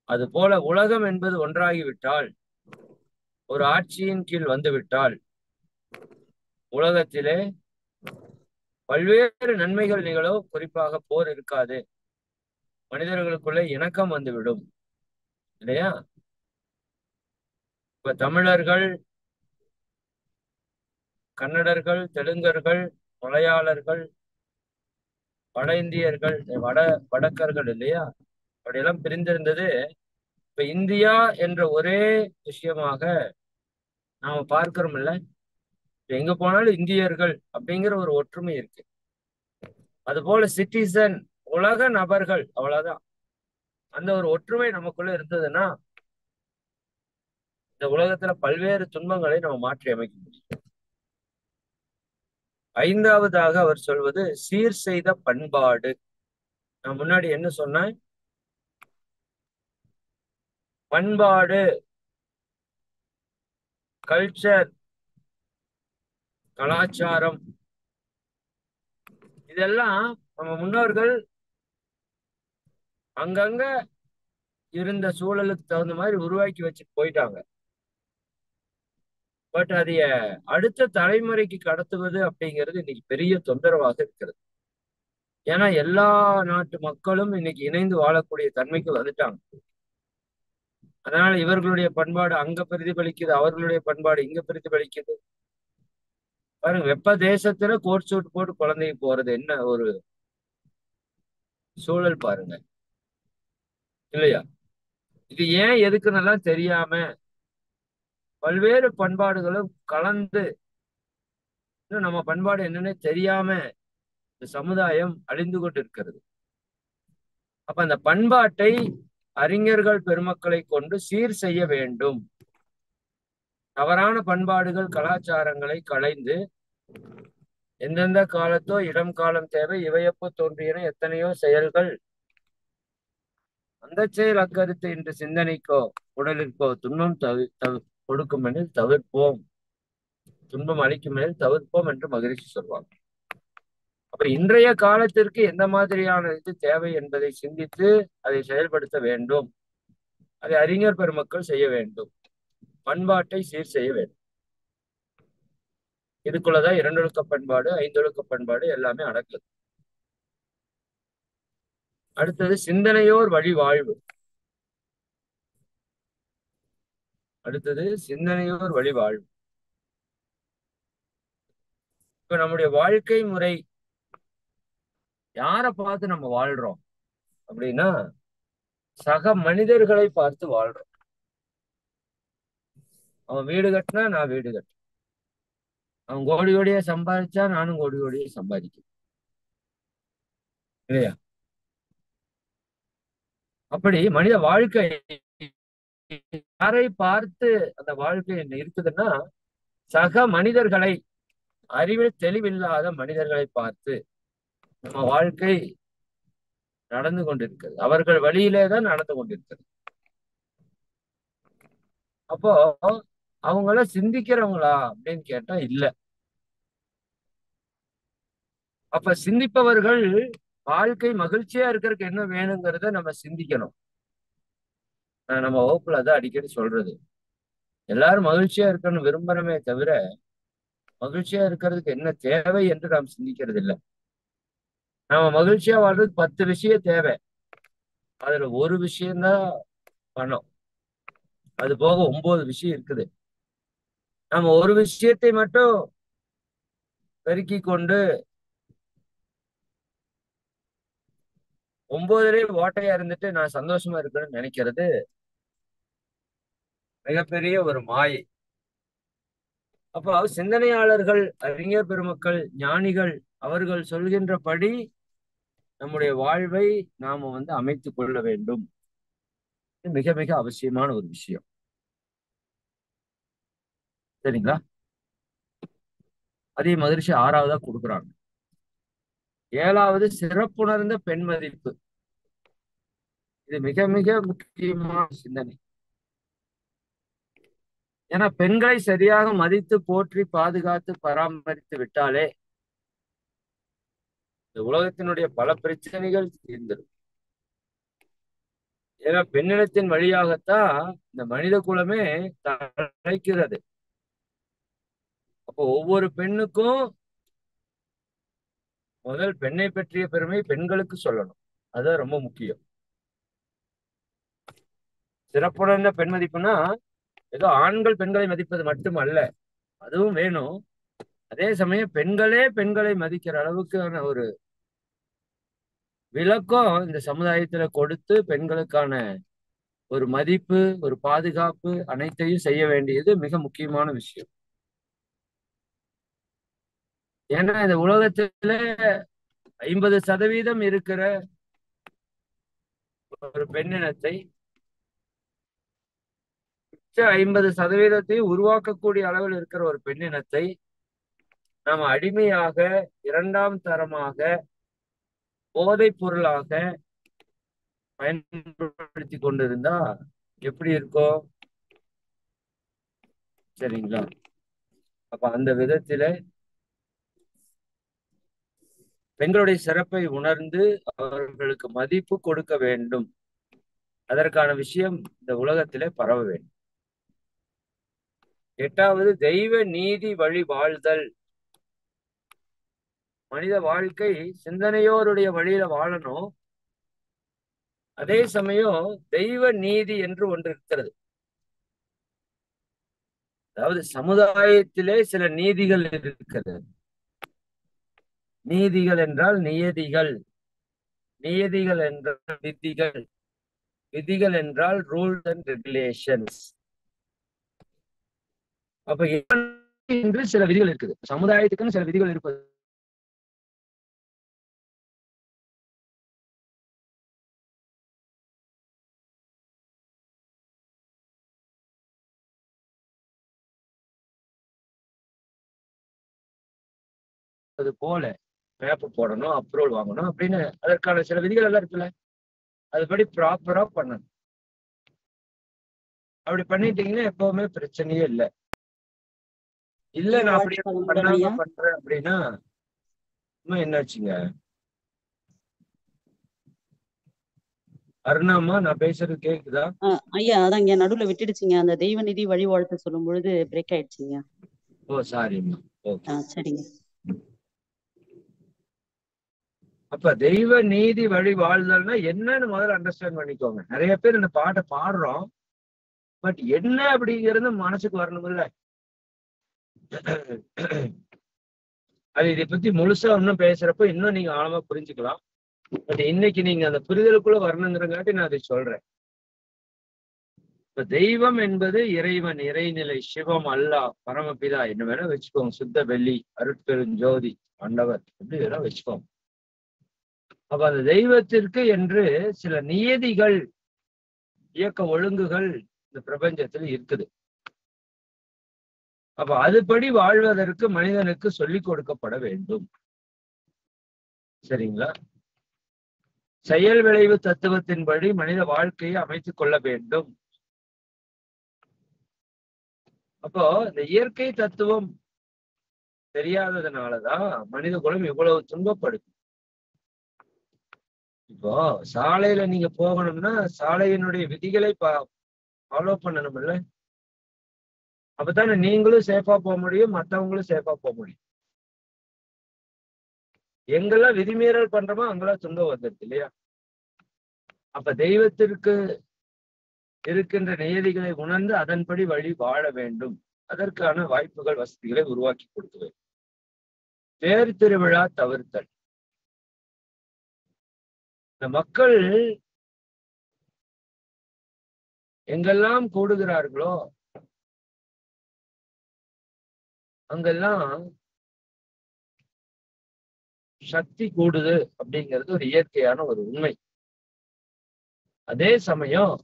அது போல உலகம் என்பது ஒன்றாகிவிட்டால், ஒரு ஆட்சியின் கீழ் வந்துவிட்டால் உலகத்திலே பல்வேறு நன்மைகள் நிகழும். குறிப்பாக போர் இருக்காது, மனிதர்களுக்குள்ள இணக்கம் வந்துவிடும், இல்லையா? இப்ப தமிழர்கள், கன்னடர்கள், தெலுங்கர்கள், மலையாளர்கள், வட இந்தியர்கள், வடக்கர்கள், இல்லையா? அப்படியெல்லாம் பிரிந்திருந்தது. இப்ப இந்தியா என்ற ஒரே விஷயமாக நாம பார்க்கிறோம் இல்ல. எங்க போனாலும் இந்தியர்கள் அப்படிங்கிற ஒரு ஒற்றுமை இருக்கு. அது போல சிட்டிசன், உலக நபர்கள், அவ்வளவுதான். அந்த ஒரு ஒற்றுமை நமக்குள்ள இருந்ததுன்னா இந்த உலகத்துல பல்வேறு துன்பங்களை நம்ம மாற்றி அமைக்க முடியும். 5வதாக அவர் சொல்வது சீர் செய்த பண்பாடு. நான் முன்னாடி என்ன சொன்னேன்? பண்பாடு, கல்ச்சர், கலாச்சாரம், இதெல்லாம் நம்ம முன்னோர்கள் அங்கங்க இருந்த சூழலுக்கு தகுந்த மாதிரி உருவாக்கி வச்சுட்டு போயிட்டாங்க. பட் அதைய அடுத்த தலைமுறைக்கு கடத்துவது அப்படிங்கிறது இன்னைக்கு பெரிய தொந்தரவாக இருக்கிறது. ஏன்னா எல்லா நாட்டு மக்களும் இன்னைக்கு இணைந்து வாழக்கூடிய தன்மைக்கு வந்துட்டாங்க. அதனால இவர்களுடைய பண்பாடு அங்க பிரதிபலிக்குது, அவர்களுடைய பண்பாடு இங்க பிரதிபலிக்குது. பாருங்க, வெப்ப தேசத்துல கோட் சூட் போட்டு குழந்தைக்கு போறது என்ன ஒரு சூழல் பாருங்க, இல்லையா? இது ஏன் எதுக்குன்னெல்லாம் தெரியாம பல்வேறு பண்பாடுகளும் கலந்து இன்னும் நம்ம பண்பாடு என்னன்னு தெரியாம இந்த சமுதாயம் அழிந்து கொண்டு இருக்கிறது. அப்ப அந்த பண்பாட்டை அறிஞர்கள் பெருமக்களை கொண்டு சீர் செய்ய வேண்டும். தவறான பண்பாடுகள், கலாச்சாரங்களை களைந்து எந்தெந்த காலத்தோ இடம் காலம் தேவை, இவையப்போ தோன்றியன எத்தனையோ செயல்கள், அந்த செயல் அக்கருத்து இன்று சிந்தனைக்கோ உடலிற்கோ துன்பம் கொடுக்கும் எனில் தவிர்ப்போம், துன்பம் அளிக்கும் எனில் தவிர்ப்போம் என்று மகிழ்ச்சி சொல்வாங்க. அப்ப இன்றைய காலத்திற்கு எந்த மாதிரியான இது தேவை என்பதை சிந்தித்து அதை செயல்படுத்த வேண்டும். அதை அறிஞர் பெருமக்கள் செய்ய வேண்டும். பண்பாட்டை சீர் செய்ய வேண்டும். இதுக்குள்ளதான் இரண்டொழுக்க பண்பாடு, ஐந்தொழுக்க பண்பாடு எல்லாமே அடக்குது. அடுத்தது சிந்தனையோர் வழி வாழ்வு. அடுத்தது சிந்தனையோர் வழி வாழ்வு. இப்ப நம்முடைய வாழ்க்கை முறை யாரை பார்த்து நம்ம வாழ்றோம் அப்படின்னா, சக மனிதர்களை பார்த்து வாழ்றோம். அவன் வீடு கட்டினா நான் வீடு கட்டுறேன், அவன் கோடி கோடியே சம்பாதிச்சா நானும் கோடி கோடியே சம்பாதிக்கிறேன், இல்லையா? அப்படி மனித வாழ்க்கை யாரை பார்த்து அந்த வாழ்க்கை என்ன இருக்குதுன்னா, சக மனிதர்களை, அறிவில் தெளிவில்லாத மனிதர்களை பார்த்து நம்ம வாழ்க்கை நடந்து கொண்டிருக்கிறது. அவர்கள் வழியிலே தான் நடந்து கொண்டிருக்கிறது. அப்போ அவங்கள சிந்திக்கிறவங்களா அப்படின்னு கேட்டா இல்ல. அப்ப சிந்திப்பவர்கள் வாழ்க்கை மகிழ்ச்சியா இருக்கிறதுக்கு என்ன வேணுங்கிறத நம்ம சிந்திக்கணும். நம்ம வகுப்புல தான் அடிக்கடி சொல்றது, எல்லாரும் மகிழ்ச்சியா இருக்கணும்னு விரும்புறமே தவிர மகிழ்ச்சியா இருக்கிறதுக்கு என்ன தேவை என்று நாம் சிந்திக்கிறது இல்லை. நாம மகிழ்ச்சியா வாழ்றதுக்கு 10 விஷயம் தேவை. அதுல ஒரு விஷயம்தான் பணம். அது போக 9 விஷயம் இருக்குது. நம்ம ஒரு விஷயத்தை மட்டும் பெருக்கி கொண்டு 9லயே ஓட்டையா இருந்துட்டு நான் சந்தோஷமா இருக்கேன்னு நினைக்கிறது மிகப்பெரிய ஒரு மாயை. அப்போ சிந்தனையாளர்கள், அறிஞர் பெருமக்கள், ஞானிகள் அவர்கள் சொல்கின்றபடி நம்முடைய வாழ்வை நாம அமைத்துக் கொள்ள வேண்டும். மிக மிக அவசியமான ஒரு விஷயம். சரிங்களா? அதே மகிழ்ச்சி 6வதா கொடுக்குறாங்க. 7வது சிறப்புணர்ந்த பெண் மதிப்பு. இது மிக மிக முக்கியமான சிந்தனை. ஏன்னா பெண்களை சரியாக மதித்து போற்றி பாதுகாத்து பராமரித்து விட்டாலே இந்த உலகத்தினுடைய பல பிரச்சனைகள் தீர்ந்துடும். ஏன்னா பெண்ணினத்தின் வழியாகத்தான் இந்த மனித குலமே தழைக்கிறது. அப்போ ஒவ்வொரு பெண்ணுக்கும் முதல் பெண்ணை பற்றிய பெருமை பெண்களுக்கு சொல்லணும். அதுதான் ரொம்ப முக்கியம். சிறப்புணர்ந்த பெண் மதிப்புனா ஏதோ ஆண்கள் பெண்களை மதிப்பது மட்டுமல்ல, அதுவும் வேணும். அதே சமயம் பெண்களே பெண்களை மதிக்கிற அளவுக்கான ஒரு விளக்கம் இந்த சமுதாயத்துல கொடுத்து பெண்களுக்கான ஒரு மதிப்பு, ஒரு பாதுகாப்பு அனைத்தையும் செய்ய வேண்டியது மிக முக்கியமான விஷயம். ஏன்னா இந்த உலகத்துல 50% இருக்கிற ஒரு பெண்ணினத்தை 50% உருவாக்கக்கூடிய அளவில் இருக்கிற ஒரு பெண்ணினத்தை நாம் அடிமையாக, 2ஆம் தரமாக, போதைப் பொருளாக பயன்படுத்தி கொண்டிருந்தா எப்படி இருக்கும்? சரிங்களா? அப்ப அந்த விதத்தில பெண்களுடைய சிறப்பை உணர்ந்து அவர்களுக்கு மதிப்பு கொடுக்க வேண்டும். அதற்கான விஷயம் இந்த உலகத்திலே பரவ வேண்டும். 8வது தெய்வ நீதி வழி வாழ்தல். மனித வாழ்க்கை சிந்தனையோருடைய வழியில வாழணும். அதே சமயம் தெய்வ நீதி என்று ஒன்று இருக்கிறது. அதாவது சமுதாயத்திலே சில நீதிகள் இருக்கிறது. நீதிகள் என்றால் நியதிகள், நியதிகள் என்றால் விதிகள், விதிகள் என்றால் ரூல்ஸ் அண்ட் ரெகுலேஷன்ஸ். அப்ப என்று சில விதிகள் இருக்குது. சமுதாயத்துக்குன்னு சில விதிகள் இருப்பது போல பேப்பர் போடணும், அப்ரூவல் வாங்கணும் அப்படின்னு அதற்கான சில விதிகள் எல்லாம் இருக்குல்ல, அதுபடி ப்ராப்பரா பண்ணணும். அப்படி பண்ணிட்டீங்கன்னா எப்பவுமே பிரச்சனையே இல்லை. இல்ல நான் அப்படி பண்ணாம பண்றேன் அப்படின்னா என்னாச்சுங்க? அருணாமா, நான் பேசுறது கேக்குதா? ஐயா அதான் இங்க நடுவுல விட்டுடுச்சுங்க. அந்த தெய்வ நிதி வழிவாழ்த்து சொல்லும் பொழுது பிரேக் ஆயிடுச்சுங்க. ஓ சாரிம்மா. ஓகே. சரிங்க. அப்ப தெய்வ நீதி வழி வாழ்தல்னா என்னன்னு முதல்ல அண்டர்ஸ்டாண்ட் பண்ணிக்கோங்க. நிறைய பேர் இந்த பாட்டை பாடுறோம், பட் என்ன அப்படிங்கிறது மனசுக்கு வரணும்ல. அது இதை பத்தி முழுசா இன்னும் பேசுறப்ப இன்னும் நீங்க ஆழமா புரிஞ்சுக்கலாம். பட் இன்னைக்கு நீங்க அந்த புரிதலுக்குள்ள வரணுங்கிறங்காட்டி நான் அதை சொல்றேன். இப்ப தெய்வம் என்பது இறைவன், இறைநிலை, சிவம், அல்லாஹ், பரமபிதா என்ன வேணா வச்சுக்கோங்க. சுத்த வெள்ளி, அருட்பெருஞ்சோதி, ஆண்டவர், எப்படி வேணா வச்சுக்கோங்க. அப்ப அந்த தெய்வத்திற்கு என்று சில நியதிகள், இயக்க ஒழுங்குகள் இந்த பிரபஞ்சத்தில் இருக்குது. அப்ப அதுபடி வாழ்வதற்கு மனிதனுக்கு சொல்லிக் கொடுக்கப்பட வேண்டும். சரிங்களா? செயல் விளைவு தத்துவத்தின்படி மனித வாழ்க்கையை அமைத்துக் கொள்ள வேண்டும். அப்போ இந்த இயற்கை தத்துவம் தெரியாததுனாலதான் மனித குலம் இவ்வளவு துன்பப்படுது. இப்போ சாலையில நீங்க போகணும்னா சாலையினுடைய விதிகளை ஃபாலோ பண்ணணும்ல. அப்பதானே நீங்களும் சேஃபா போக முடியும், மற்றவங்களும் சேஃபா போக முடியும். எங்கெல்லாம் விதிமீறல் பண்றோமோ அங்கெல்லாம் துன்பம் வந்துருது இல்லையா? அப்ப தெய்வத்திற்கு இருக்கின்ற நியதிகளை உணர்ந்து அதன்படி வழி வாழ வேண்டும். அதற்கான வாய்ப்புகள், வசதிகளை உருவாக்கி கொடுக்க வேண்டும். தேர் திருவிழா தவிர்த்தல். இந்த மக்கள் எங்கெல்லாம் கூடுகிறார்களோ அங்கெல்லாம் சக்தி கூடுது அப்படிங்கிறது ஒரு இயற்கையான ஒரு உண்மை. அதே சமயம்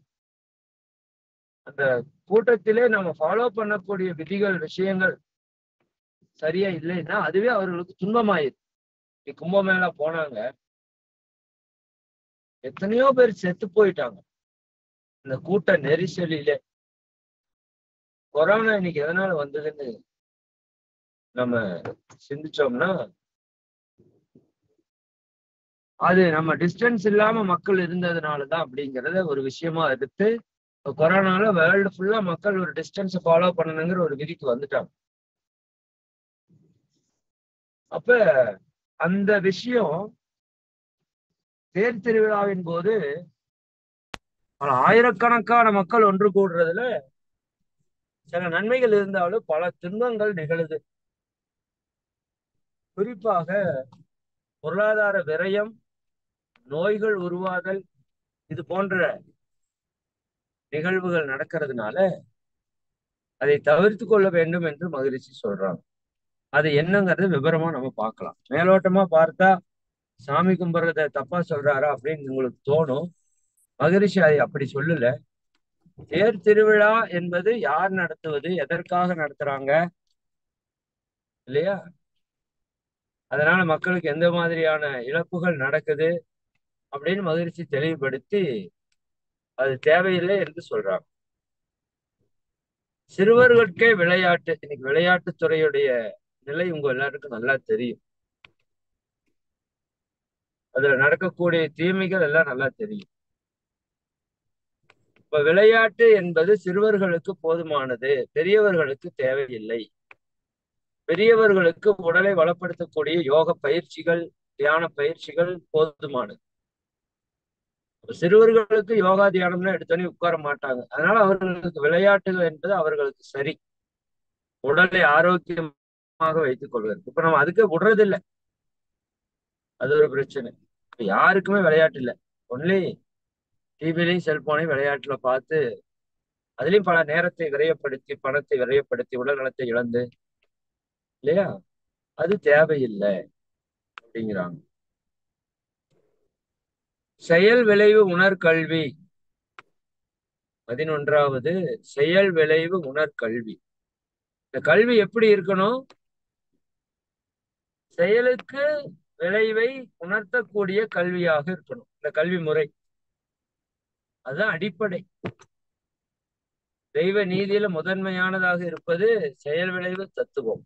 அந்த கூட்டத்திலே நம்ம ஃபாலோ பண்ணக்கூடிய விதிகள், விஷயங்கள் சரியா இல்லைன்னா அதுவே அவர்களுக்கு துன்பமாயிரு. கும்பமேளா போனாங்க, எத்தனையோ பேர் செத்து போயிட்டாங்க இந்த கூட்ட நெரிசலிலே. கொரோனா இன்னைக்கு எதனால வந்ததுன்னு நம்ம சிந்திச்சோம்னா, அது நம்ம டிஸ்டன்ஸ் இல்லாம மக்கள் இருந்ததுனாலதான் அப்படிங்கிறத ஒரு விஷயமா எடுத்து கொரோனால வேர்ல்டு ஃபுல்லா மக்கள் ஒரு டிஸ்டன்ஸ் ஃபாலோ பண்ணணுங்கிற ஒரு விதிக்கு வந்துட்டாங்க. அப்ப அந்த விஷயம் தேர் திருவிழாவின் போது ஆயிரக்கணக்கான மக்கள் ஒன்று கூடுறதுல சில நன்மைகள் இருந்தாலும் பல துன்பங்கள் நிகழுது. குறிப்பாக பொருளாதார விரயம், நோய்கள் உருவாதல், இது போன்ற நிகழ்வுகள் நடக்கிறதுனால அதை தவிர்த்து கொள்ள வேண்டும் என்று மகிழ்ச்சி சொல்றாங்க. அது என்னங்கிறது விவரமா நம்ம பார்க்கலாம். மேலோட்டமா பார்த்தா சாமி கும்பிட்றத தப்பா சொல்றாரா அப்படின்னு உங்களுக்கு தோணும். மகரிஷி அதை அப்படி சொல்லல. தேர் திருவிழா என்பது யார் நடத்துவது, எதற்காக நடத்துறாங்க இல்லையா? அதனால மக்களுக்கு எந்த மாதிரியான இழப்புகள் நடக்குது அப்படின்னு மகிழ்ச்சி தெளிவுபடுத்தி அது தேவையில்லை என்று சொல்றாங்க. சிறுவர்களுக்கே விளையாட்டு. இன்னைக்கு விளையாட்டுத் துறையுடைய நிலை உங்க எல்லாருக்கும் நல்லா தெரியும். அதுல நடக்கக்கூடிய தீமைகள் எல்லாம் நல்லா தெரியும். இப்ப விளையாட்டு என்பது சிறுவர்களுக்கு போதுமானது, பெரியவர்களுக்கு தேவையில்லை. பெரியவர்களுக்கு உடலை வளப்படுத்தக்கூடிய யோக பயிற்சிகள், தியான பயிற்சிகள் போதுமானது. சிறுவர்களுக்கு யோகா தியானம்னா எடுத்தோன்னே உட்கார மாட்டாங்க. அதனால அவர்களுக்கு விளையாட்டுகள் என்பது அவர்களுக்கு சரி, உடலை ஆரோக்கியமாக வைத்துக் கொள்வதற்கு. இப்ப நம்ம அதுக்கு விடுறதில்லை, அது ஒரு பிரச்சனை. இப்ப யாருக்குமே விளையாட்டு இல்லை. ஒன்லி டிவிலையும் செல்போனையும் விளையாட்டுல பார்த்து அதுலயும் பல நேரத்தை விரயப்படுத்தி, பணத்தை விரயப்படுத்தி, உடல் நலத்தை இழந்து இல்லையா? அது தேவையில்லை அப்படிங்கிறாங்க. செயல் விளைவு உணர்கல்வி 11வது. செயல் விளைவு உணர்கல்வி. இந்த கல்வி எப்படி இருக்கணும்? செயலுக்கு விளைவை உணர்த்தக்கூடிய கல்வியாக இருக்கணும் இந்த கல்வி முறை. அதுதான் அடிப்படை. தெய்வ நீதியில முதன்மையானதாக இருப்பது செயல் விளைவு தத்துவம்.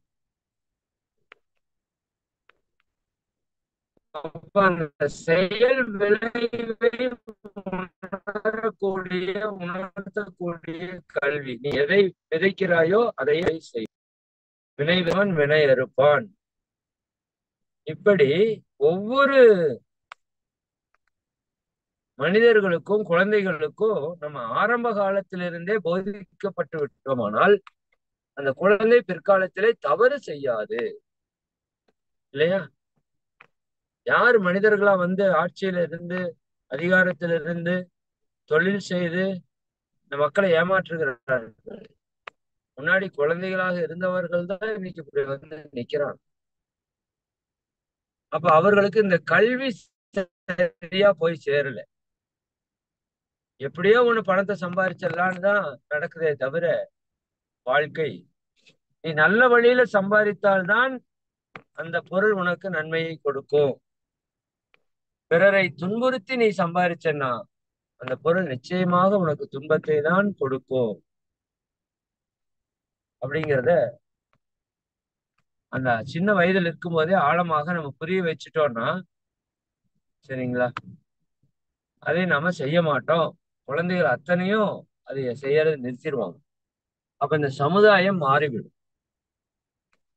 அப்ப அந்த செயல் விளைவை உணர்த்தக்கூடிய கல்வி. நீ எதை விதைக்கிறாயோ அதை செய். வினைவன் வினை அறுப்பான். இப்படி ஒவ்வொரு மனிதர்களுக்கும் குழந்தைகளுக்கும் நம்ம ஆரம்ப காலத்திலிருந்தே போதிக்கப்பட்டு விட்டோமானால் அந்த குழந்தை பிற்காலத்திலே தவறு செய்யாது. இல்லையா? யார் மனிதர்களா வந்து ஆட்சியில இருந்து அதிகாரத்தில இருந்து தொழில் செய்து இந்த மக்களை ஏமாற்றுகிறார்கள்? முன்னாடி குழந்தைகளாக இருந்தவர்கள் தான் இன்னைக்கு இப்படி வந்து நிக்கிறாங்க. அப்ப அவர்களுக்கு இந்த கல்வி சரியா போய் சேரல. எப்படியோ ஒண்ணு பணத்தை சம்பாதிச்சிடலான்னு தான் நடக்குதே தவிர வாழ்க்கை நீ நல்ல வழியில சம்பாதித்தால்தான் அந்த பொருள் உனக்கு நன்மையை கொடுக்கும். பிறரை துன்புறுத்தி நீ சம்பாதிச்சன்னா அந்த பொருள் நிச்சயமாக உனக்கு துன்பத்தை தான் கொடுக்கும். அப்படிங்கிறத அந்த சின்ன வயதில் இருக்கும் போதே ஆழமாக நம்ம புரிய வச்சுட்டோம்னா சரிங்களா, அதை நாம செய்ய மாட்டோம். குழந்தைகள் அத்தனையும் அதை செய்யறது நிறுத்திடுவாங்க. அப்ப இந்த சமுதாயம் மாறிவிடும்.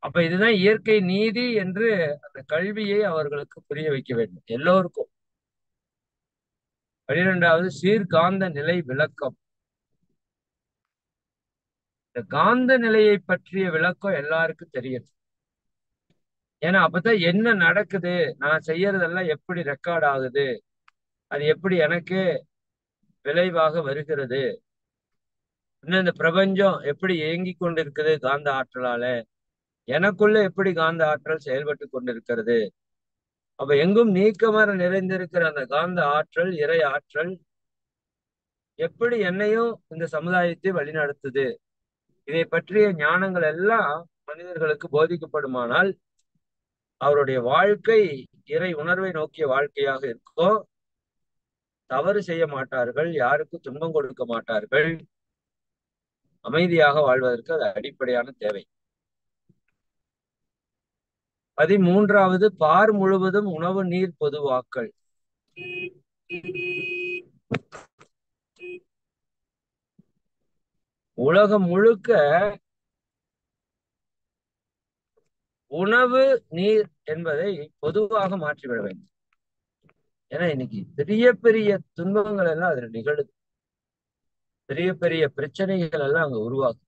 அப்ப இதுதான் இயற்கை நீதி என்று அந்த கல்வியை அவர்களுக்கு புரிய வைக்க வேண்டும் எல்லோருக்கும். 12வது சீர்காந்த நிலை விளக்கம். இந்த காந்த நிலையை பற்றிய விளக்கம் எல்லாருக்கும் தெரியும். ஏன்னா அப்பதான் என்ன நடக்குது, நான் செய்யறதெல்லாம் எப்படி ரெக்கார்ட் ஆகுது, அது எப்படி எனக்கு விளைவாக வருகிறது, இன்னும் இந்த பிரபஞ்சம் எப்படி இயங்கி கொண்டிருக்குது காந்த ஆற்றலால, எனக்குள்ள எப்படி காந்த ஆற்றல் செயல்பட்டு கொண்டிருக்கிறது. அப்ப எங்கும் நீக்கமர நிறைந்திருக்கிற அந்த காந்த ஆற்றல், இறை ஆற்றல் எப்படி என்னையும் இந்த சமுதாயத்தை வழிநடத்துது, இதை பற்றிய ஞானங்கள் எல்லாம் மனிதர்களுக்கு போதிக்கப்படுமானால் அவருடைய வாழ்க்கை இறை உணர்வை நோக்கிய வாழ்க்கையாக இருக்கும். தவறு செய்ய மாட்டார்கள், யாருக்கும் துன்பம் கொடுக்க மாட்டார்கள், அமைதியாக வாழ்வதற்கு அது அடிப்படையான தேவை. 13வது பார் முழுவதும் உணவு நீர் பொதுவாக்கல். உலகம் முழுக்க உணவு நீர் என்பதை பொதுவாக மாற்றிவிட வேண்டும். ஏன்னா இன்னைக்கு பெரிய பெரிய துன்பங்கள் எல்லாம் அதுல நிகழுது, பெரிய பெரிய பிரச்சனைகள் எல்லாம் அங்க உருவாகும்.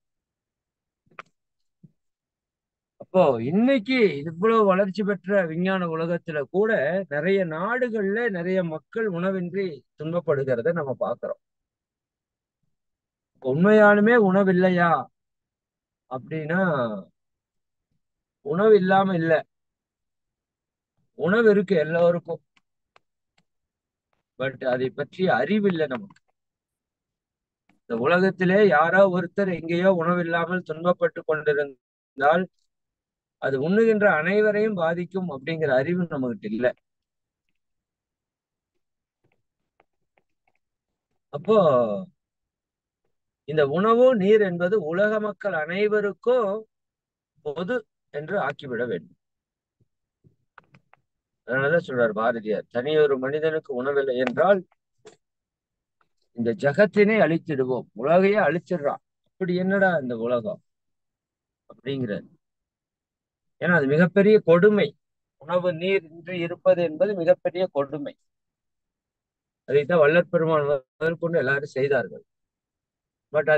அப்போ இன்னைக்கு இவ்வளவு வளர்ச்சி பெற்ற விஞ்ஞான உலகத்துல கூட நிறைய நாடுகள்ல நிறைய மக்கள் உணவின்றி துன்பப்படுகிறத நம்ம பாக்குறோம். உண்மையாலுமே உணவு இல்லையா அப்படின்னா உணவு இல்லாம இல்ல, உணவு இருக்கு எல்லோருக்கும். பட் அதை பற்றி அறிவு இல்லை நமக்கு. இந்த உலகத்திலே யாரோ ஒருத்தர் எங்கேயோ உணவு இல்லாமல் துன்பப்பட்டு கொண்டிருந்தால் அது உண்ணுகின்ற அனைவரையும் பாதிக்கும் அப்படிங்கிற அறிவு நம்மகிட்ட இல்லை. அப்போ இந்த உணவு நீர் என்பது உலக மக்கள் அனைவருக்கும் பொது என்று ஆக்கிவிட வேண்டும். அதனாலதான் சொல்றார் பாரதியார், தனியொரு மனிதனுக்கு உணவில்லை என்றால் இந்த ஜகத்தினை அழித்திடுவோம், உலகையே அழிச்சிடுறான். அப்படி என்னடா இந்த உலகம் அப்படிங்கிறார். ஏன்னா அது மிகப்பெரிய கொடுமை. உணவு நீர் இன்றி இருப்பது என்பது மிகப்பெரிய கொடுமை. அதைத்தான் வள்ளற் பெருமான் முதற்கொண்டு எல்லாரும் செய்தார்கள். பட்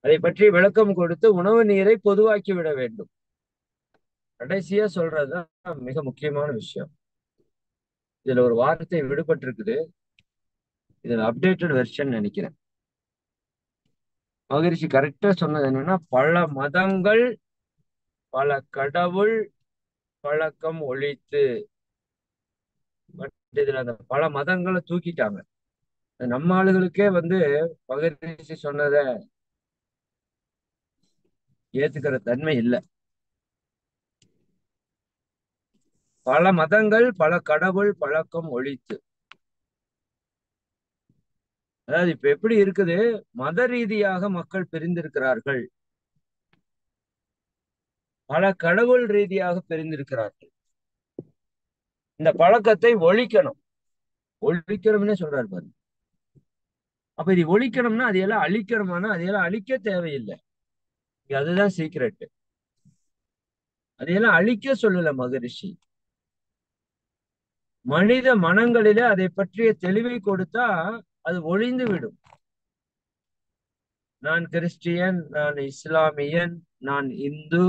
அதை பற்றி விளக்கம் கொடுத்து உணவு நீரை பொதுவாக்கி விட வேண்டும். கடைசியா சொல்றதுதான் மிக முக்கியமான விஷயம். இதுல ஒரு வார்த்தை விடுபட்டிருக்குது, இதுல அப்டேட்டட் வெர்ஷன் நினைக்கிறேன். மகரிஷி கரெக்டா சொன்னது என்னன்னா, பல மதங்கள் பல கடவுள் பழக்கம் ஒழித்து. பட் இதுல அந்த பல மதங்களை தூக்கிட்டாங்க. நம்ம ஆளுகளுக்கே வந்து மகரிஷி சொன்னதை ஏத்துக்கிற தன்மை இல்லை. பல மதங்கள் பல கடவுள் பழக்கம் ஒழித்து. அதாவது இப்ப எப்படி இருக்குது, மத ரீதியாக மக்கள் பிரிந்திருக்கிறார்கள், பல கடவுள் ரீதியாக பிரிந்திருக்கிறார்கள். இந்த பழக்கத்தை ஒழிக்கணும். ஒழிக்கணும்னே சொல்றாரு பாருங்க. அப்ப இது ஒழிக்கணும்னா அதையெல்லாம் அழிக்கணுமானா அதையெல்லாம் அழிக்க தேவையில்லை. அதுதான் சீக்ரெட். அதையெல்லாம் அழிக்க சொல்லல மகரிஷி. மனித மனங்களிலே அதை பற்றிய தெளிவை கொடுத்தா அது ஒழிந்து விடும். நான் கிறிஸ்டியன், நான் இஸ்லாமியன், நான் இந்து,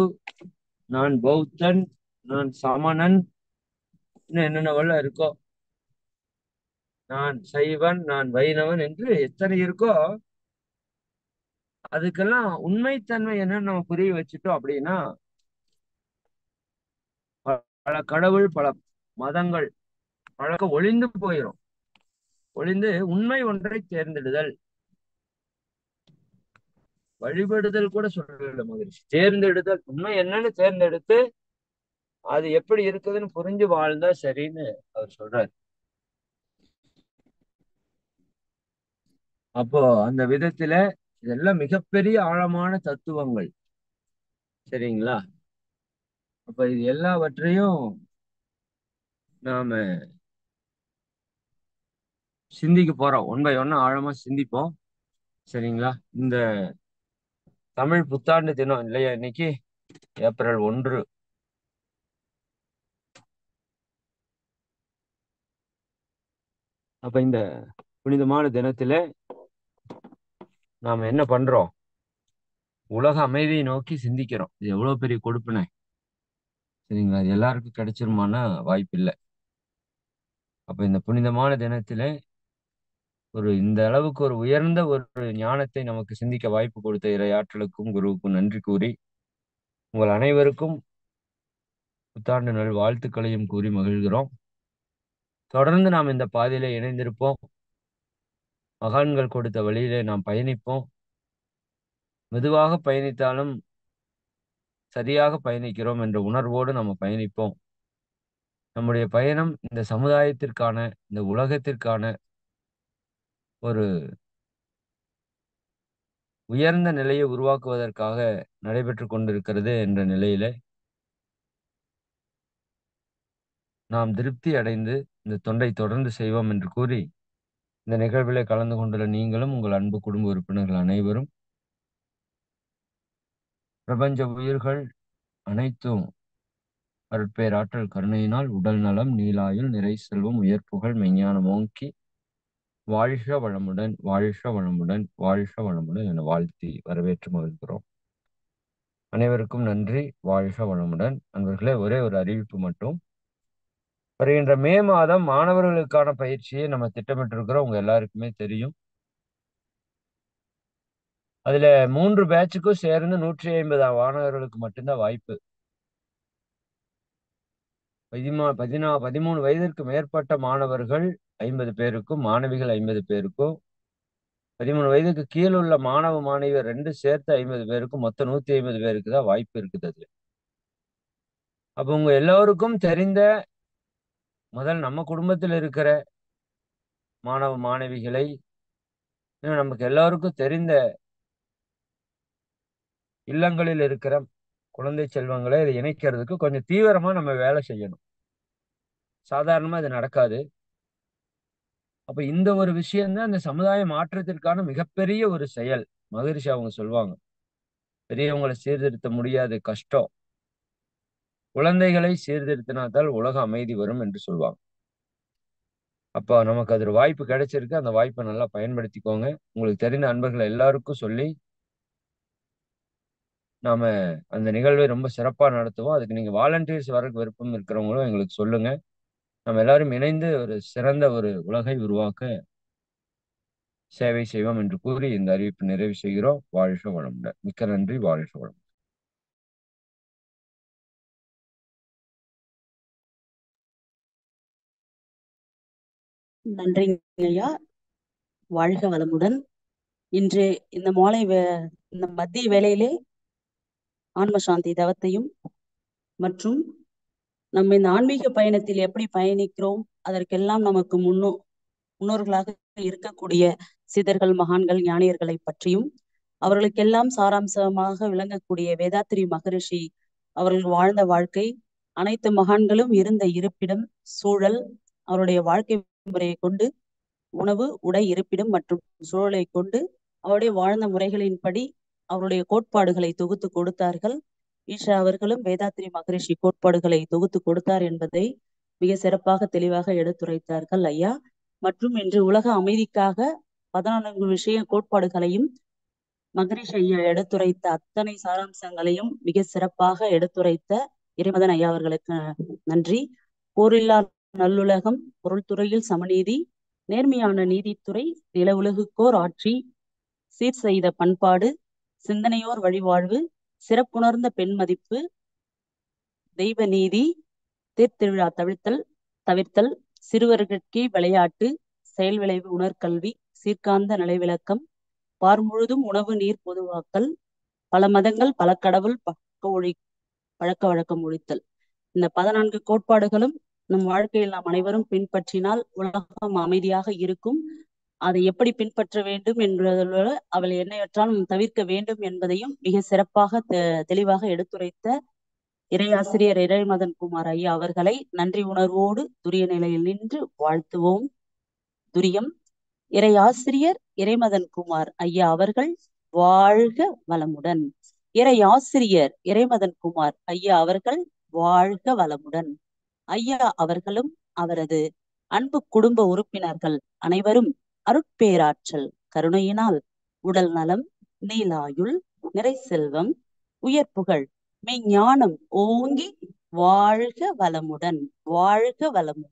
நான் பௌத்தன், நான் சமணன், இன்னும் என்னென்னவெல்லாம் இருக்கோ, நான் சைவன், நான் வைணவன் என்று எத்தனை இருக்கோ, அதுக்கெல்லாம் உண்மைத்தன்மை என்னன்னு நம்ம புரிய வச்சுட்டோம் அப்படின்னா, பல கடவுள், பல மதங்கள் பழக்கம் ஒளிந்து போயிடும். ஒளிந்து உண்மை ஒன்றை தேர்ந்தெடுதல், வழிபடுதல் கூட சொல்லல மகிழ்ச்சி, தேர்ந்தெடுதல், உண்மை என்னன்னு தேர்ந்தெடுத்து அது எப்படி இருக்குதுன்னு புரிஞ்சு வாழ்ந்தா சரின்னு அவர் சொல்றாரு. அப்போ அந்த விதத்துல இதெல்லாம் மிகப்பெரிய ஆழமான தத்துவங்கள். சரிங்களா? அப்ப இது எல்லாவற்றையும் நாம சிந்திக்க போறோம். ஒன் பை ஒன்னா ஆழமா சிந்திப்போம். சரிங்களா? இந்த தமிழ் புத்தாண்டு தினம் இல்லையா இன்னைக்கு? ஏப்ரல் 1. அப்ப இந்த புனிதமான தினத்துல நாம என்ன பண்றோம்? உலக அமைதியை நோக்கி சிந்திக்கிறோம். இது எவ்வளவு பெரிய கொடுப்பினை. சரிங்களா? அது எல்லாருக்கும் கிடைச்சிருமானா வாய்ப்பு இல்லை. அப்ப இந்த புனிதமான தினத்தில இந்த அளவுக்கு ஒரு உயர்ந்த ஒரு ஞானத்தை நமக்கு சிந்திக்க வாய்ப்பு கொடுத்த இறையாற்றலுக்கும் குருவுக்கும் நன்றி கூறி, உங்கள் அனைவருக்கும் புத்தாண்டு நல் வாழ்த்துக்களையும் கூறி மகிழ்கிறோம். தொடர்ந்து நாம் இந்த பாதையில இணைந்திருப்போம். மகான்கள் கொடுத்த வழியிலே நாம் பயணிப்போம். மெதுவாக பயணித்தாலும் சரியாக பயணிக்கிறோம் என்ற உணர்வோடு நம்ம பயணிப்போம். நம்முடைய பயணம் இந்த சமுதாயத்திற்கான, இந்த உலகத்திற்கான ஒரு உயர்ந்த நிலையை உருவாக்குவதற்காக நடைபெற்று கொண்டிருக்கிறது என்ற நிலையில நாம் திருப்தி அடைந்து இந்த தொண்டை தொடர்ந்து செய்வோம் என்று கூறி, இந்த நிகழ்விலே கலந்து கொண்டுள்ள நீங்களும் உங்கள் அன்பு குடும்ப உறுப்பினர்கள் அனைவரும், பிரபஞ்ச உயிர்கள் அனைத்தும் அருட்பேராற்றல் கருணையினால் உடல் நலம், நீலாயுள், நிறை செல்வம், உயர்ப்புகள், மெஞ்ஞானம் ஓங்கி வாழ்க வளமுடன், வாழ்க வளமுடன், வாழ்க வளமுடன் என வாழ்த்தி வரவேற்று மகிழ்கிறோம். அனைவருக்கும் நன்றி. வாழ்க வளமுடன். நண்பர்களே, ஒரே ஒரு அறிவிப்பு மட்டும். வருகின்ற மே மாதம் மாணவர்களுக்கான பயிற்சியை நம்ம திட்டமிட்டிருக்கிறோம். உங்க எல்லாருக்குமே தெரியும். அதுல 3 பேட்சுக்கும் சேர்ந்து 150 மாணவர்களுக்கு மட்டும்தான் வாய்ப்பு. 13 வயதிற்கு மேற்பட்ட மாணவர்கள் 50 பேருக்கும், மாணவிகள் 50 பேருக்கும், 13 வயதுக்கு கீழ் உள்ள மாணவ மாணவியர் 2 சேர்த்து 50 பேருக்கும், மொத்தம் 150 பேருக்கு தான் வாய்ப்பு இருக்குது அதுல. அப்ப உங்க எல்லோருக்கும் தெரிந்த, முதல் நம்ம குடும்பத்தில் இருக்கிற மாணவ மாணவிகளை, இன்னும் நமக்கு எல்லாருக்கும் தெரிந்த இல்லங்களில் இருக்கிற குழந்தை செல்வங்களை இதை இணைக்கிறதுக்கு கொஞ்சம் தீவிரமா நம்ம வேலை செய்யணும். சாதாரணமா இது நடக்காது. அப்ப இந்த ஒரு விஷயம்தான் அந்த சமுதாய மாற்றத்திற்கான மிகப்பெரிய ஒரு செயல். மகரிஷி அவங்க சொல்லுவாங்க, பெரியவங்களை சீர்திருத்த முடியாது, கஷ்டம். குழந்தைகளை சீர்திருத்தினால்தான் உலக அமைதி வரும் என்று சொல்லுவாங்க. அப்ப நமக்கு அது ஒரு வாய்ப்பு கிடைச்சிருக்கு. அந்த வாய்ப்பை நல்லா பயன்படுத்திக்கோங்க. உங்களுக்கு தெரிந்த அன்பர்கள் எல்லாருக்கும் சொல்லி நாம அந்த நிகழ்வை ரொம்ப சிறப்பா நடத்துவோம். அதுக்கு நீங்க வாலண்டியர்ஸ் வரக்கு விருப்பம் இருக்கிறவங்களும் எங்களுக்கு சொல்லுங்க. நம்ம எல்லாரும் இணைந்து ஒரு சிறந்த ஒரு உலகை உருவாக்க சேவை செய்வோம் என்று கூறி இந்த அறிவிப்பு நிறைவு செய்கிறோம். வாழ்க வளமுடன். மிக்க நன்றி. வாழ்க வளமுடன். நன்றிங்க ஐயா. வாழ்க வளமுடன். இன்று இந்த இந்த மத்திய வேளையிலே ஆன்ம சாந்தி தவத்தையும் மற்றும் நம்ம இந்த ஆன்மீக பயணத்தில் எப்படி பயணிக்கிறோம், அதற்கெல்லாம் நமக்கு முன்னோர்களாக இருக்கக்கூடிய சித்தர்கள், மகான்கள், ஞானியர்களை பற்றியும், அவர்களுக்கெல்லாம் சாராம்சமாக விளங்கக்கூடிய வேதாத்திரி மகரிஷி அவர்கள் வாழ்ந்த வாழ்க்கை, அனைத்து மகான்களும் இருந்த இருப்பிடம், சூழல், அவருடைய வாழ்க்கை முறையை கொண்டு, உணவு, உடை, இருப்பிடம் மற்றும் சூழலை கொண்டு அவருடைய வாழ்ந்த முறைகளின்படி அவருடைய கோட்பாடுகளை தொகுத்து கொடுத்தார்கள். ஈஷா அவர்களும் வேதாத்ரி மகரிஷி கோட்பாடுகளை தொகுத்து கொடுத்தார் என்பதை மிக சிறப்பாக தெளிவாக எடுத்துரைத்தார்கள் ஐயா. மற்றும் இன்று உலக அமைதிக்காக 14 விஷய கோட்பாடுகளையும் மகரிஷி ஐயா எடுத்துரைத்த அத்தனை சாராம்சங்களையும் மிக சிறப்பாக எடுத்துரைத்த இறைமதன் ஐயா அவர்களுக்கு நன்றி. போரில்லா நல்லுலகம், பொருள்துறையில் சமநீதி, நேர்மையான நீதித்துறை, நில உலகுக்கோர் ஆட்சி, சீர் செய்த பண்பாடு, சிந்தனையோர் வழிவாழ்வு, சிறப்புணர்ந்த பெண் மதிப்பு, தெய்வ நீதி, தேர்திருவிழா தவிர்த்தல், சிறுவர்களுக்கே விளையாட்டு, செயல் விளைவு உணர்கல்வி, சீர்காந்த நிலைவிளக்கம், பார் முழுதும் உணவு நீர் பொதுவாக்கல், பல மதங்கள் பல கடவுள் பழக்க வழக்கம் ஒழித்தல். இந்த 14 கோட்பாடுகளும் நம் வாழ்க்கையில் நாம் அனைவரும் பின்பற்றினால் உலகம் அமைதியாக இருக்கும். அதை எப்படி பின்பற்ற வேண்டும் என்பதோடு அவள் எண்ணெயற்றாலும் தவிர்க்க வேண்டும் என்பதையும் மிக சிறப்பாக தெளிவாக எடுத்துரைத்த இறையாசிரியர் இறைமதன் குமார் ஐயா அவர்களை நன்றி உணர்வோடு துரிய நிலையில் நின்று வாழ்த்துவோம். துரியம். இறையாசிரியர் இறைமதன் குமார் ஐயா அவர்கள் வாழ்க வளமுடன். இறையாசிரியர் இறைமதன் குமார் ஐயா அவர்கள் வாழ்க வளமுடன். ஐயா அவர்களும் அவரது அன்பு குடும்ப உறுப்பினர்கள் அனைவரும் அருட்பேராற்றல் கருணையினால் உடல் நலம், நீலாயுள், நிறை செல்வம், உயர் புகழ், மெய்ஞானம் ஓங்கி வாழ்க வளமுடன். வாழ்க வளமுடன்.